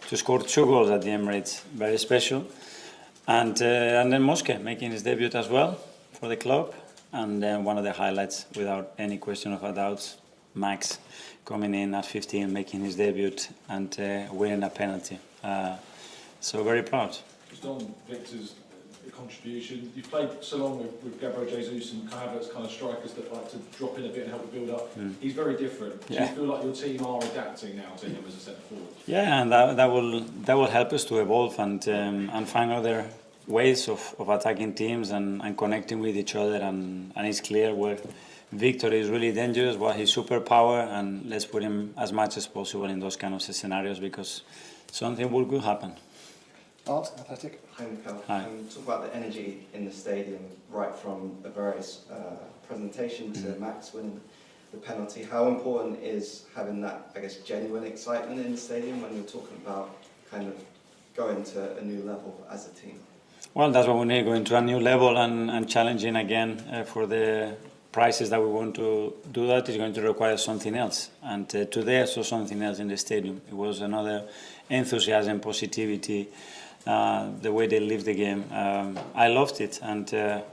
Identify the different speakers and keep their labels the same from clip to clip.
Speaker 1: to score 2 goals at the Emirates, very special. And then Mosque making his debut as well for the club. And then one of the highlights, without any question of a doubt, Max coming in at 15, making his debut and winning a penalty. So very proud.
Speaker 2: Just on Victor's contribution, you've played so long with Gabriel Jesus and Havertz, kind of strikers that like to drop in a bit and help the build up. He's very different. Do you feel like your team are adapting now to him as a centre forward?
Speaker 1: Yeah, and that will help us to evolve and find other ways of attacking teams and connecting with each other. And it's clear where Victor is really dangerous, what his superpower, and let's put him as much as possible in those kind of scenarios because something will good happen.
Speaker 3: Art, Athletic.
Speaker 4: Hi, Mikel.
Speaker 1: Hi.
Speaker 4: Talk about the energy in the stadium, right from the various presentation to Max winning the penalty. How important is having that, I guess, genuine excitement in the stadium when you're talking about kind of going to a new level as a team?
Speaker 1: Well, that's what we need, going to a new level and challenging again for the prices that we want to do. That is going to require something else. And today I saw something else in the stadium. It was another enthusiasm, positivity, the way they live the game. I loved it, and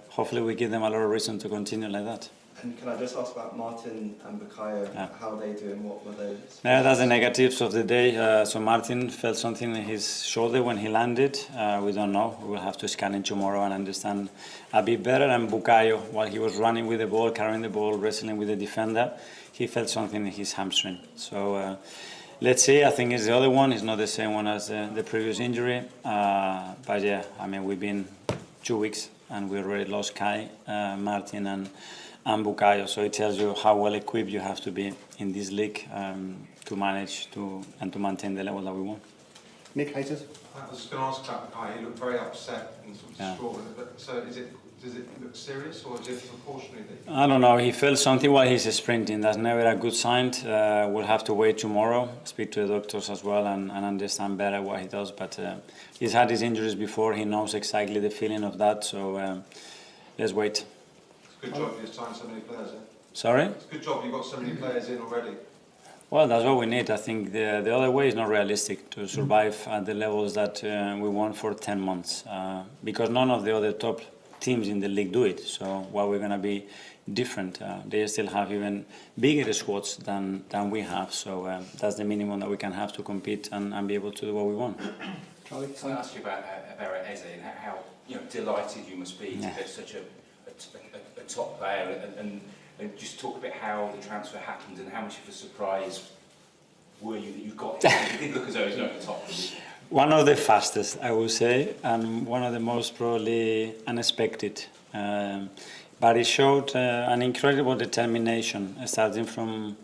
Speaker 1: hopefully we give them a lot of reason to continue like that.
Speaker 4: And can I just ask about Martin and Bukayo, how they do and what were those?
Speaker 1: Yeah, that's the negatives of the day. So Martin felt something in his shoulder when he landed. We don't know. We will have to scan it tomorrow and understand a bit better. And Bukayo, while he was running with the ball, carrying the ball, wrestling with the defender, he felt something in his hamstring. So let's see. I think it's the other one. It's not the same one as the previous injury. But yeah, I mean, we've been 2 weeks and we already lost Kai, Martin and Bukayo, so it tells you how well equipped you have to be in this league to manage to maintain the level that we want.
Speaker 3: Nick, haters.
Speaker 5: I was just going to ask about Bukayo. He looked very upset and sort of distraught with it. But so does it look serious or is it proportionally?
Speaker 1: I don't know. He felt something while he's sprinting. That's never a good sign. We'll have to wait tomorrow, speak to the doctors as well, and understand better what he does. But he's had his injuries before. He knows exactly the feeling of that. So let's wait.
Speaker 5: Good job you've signed so many players in.
Speaker 1: Sorry?
Speaker 5: It's a good job you've got so many players in already.
Speaker 1: Well, that's what we need. I think the other way is not realistic to survive at the levels that we want for 10 months because none of the other top teams in the league do it. So why we're going to be different? They still have even bigger squads than we have. So that's the minimum that we can have to compete and be able to do what we want.
Speaker 3: Charlie,
Speaker 6: can I ask you about Eze and how delighted you must be to get such a top player and just talk a bit how the transfer happened and how much of a surprise were you that you got him? It did look as though he was at the top.
Speaker 1: One of the fastest, I would say, and one of the most probably unexpected. But it showed an incredible determination, starting from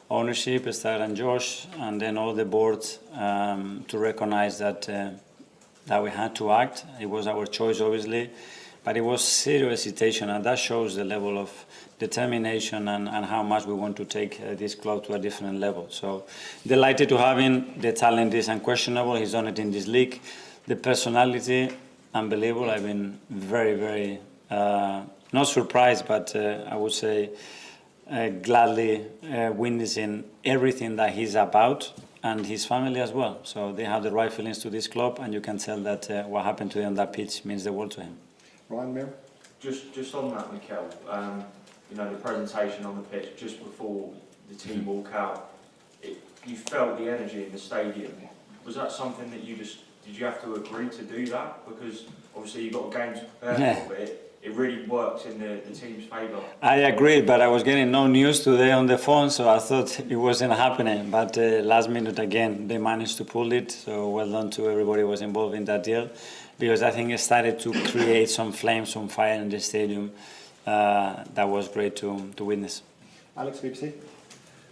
Speaker 1: ownership, starting Josh, and then all the boards to recognize that we had to act. It was our choice, obviously. But it was serious hesitation, and that shows the level of determination and how much we want to take this club to a different level. So delighted to have him. The talent is unquestionable. He's done it in this league. The personality, unbelievable. I've been very, very, not surprised, but I would say gladly witnessing everything that he's about and his family as well. So they have the right feelings to this club, and you can tell that what happened to him on that pitch means the world to him.
Speaker 3: Ryan, Mir.
Speaker 7: Just on that, Mikel, the presentation on the pitch just before the team walk out, you felt the energy in the stadium. Was that something that did you have to agree to do that? Because obviously you've got games to prepare for, but it really works in the team's favour.
Speaker 1: I agree, but I was getting no news today on the phone, so I thought it wasn't happening. But last minute again, they managed to pull it, so well done to everybody who was involved in that deal. Because I think it started to create some flames, some fire in the stadium. That was great to witness.
Speaker 3: Alex, BBC.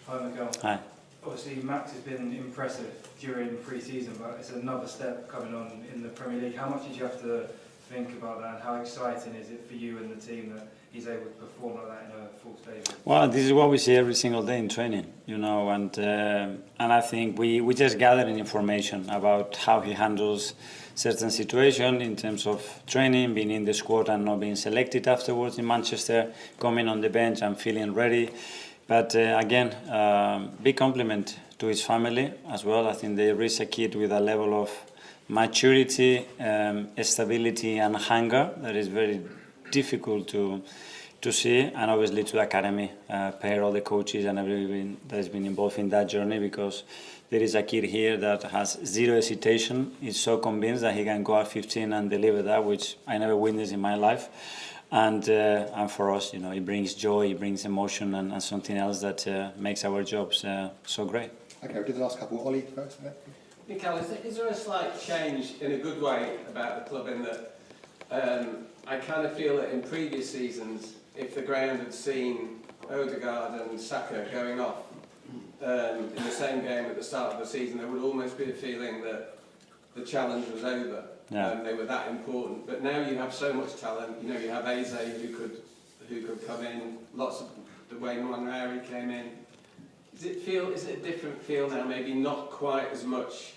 Speaker 8: Hi, Mikel.
Speaker 1: Hi.
Speaker 8: Obviously, Max has been impressive during pre-season, but it's another step coming on in the Premier League. How much did you have to think about that, and how exciting is it for you and the team that he's able to perform like that in a full stadium?
Speaker 1: Well, this is what we see every single day in training, and I think we just gathered information about how he handles certain situation in terms of training, being in the squad and not being selected afterwards in Manchester, coming on the bench and feeling ready. But again, big compliment to his family as well. I think they raise a kid with a level of maturity, stability, and hunger that is very difficult to see, and obviously to the academy, pair all the coaches and everyone that has been involved in that journey, because there is a kid here that has zero hesitation. He's so convinced that he can go at 15 and deliver that, which I never witnessed in my life. And for us, you know, it brings joy, it brings emotion, and something else that makes our jobs so great.
Speaker 3: Okay, we'll do the last couple. Ollie first.
Speaker 9: Mikel, is there a slight change in a good way about the club in that I kind of feel that in previous seasons, if the ground had seen Odegaard and Saka going off in the same game at the start of the season, there would almost be a feeling that the challenge was over.
Speaker 1: Yeah.
Speaker 9: They were that important. But now you have so much talent. You know, you have Eze who could come in. Lots of the way Monreal came in. Is it a different feel now? Maybe not quite as much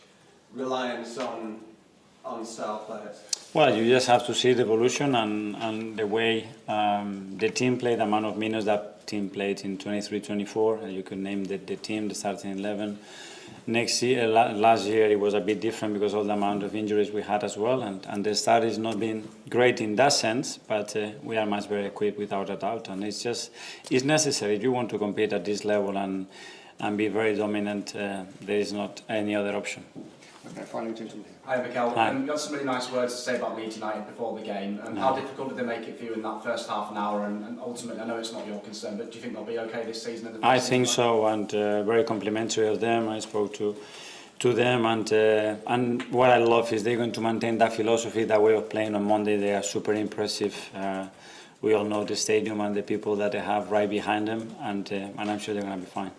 Speaker 9: reliance on star players.
Speaker 1: Well, you just have to see the evolution and the way the team played, the amount of minutes that team played in 23-24. You could name the team, the starting 11. Next year, last year it was a bit different because of the amount of injuries we had as well, and the start has not been great in that sense, but we are much better equipped without a doubt, and it's necessary. If you want to compete at this level and be very dominant, there is not any other option.
Speaker 3: Okay, finally, gentlemen here.
Speaker 10: Hi, Mikel.
Speaker 1: Hi.
Speaker 10: You had some really nice words to say about Leeds United before the game. How difficult did they make it for you in that first half an hour? And ultimately, I know it's not your concern, but do you think they'll be okay this season?
Speaker 1: I think so, and very complimentary of them. I spoke to them, and what I love is they're going to maintain that philosophy, that way of playing on Monday. They are super impressive. We all know the stadium and the people that they have right behind them, and I'm sure they're going to be fine.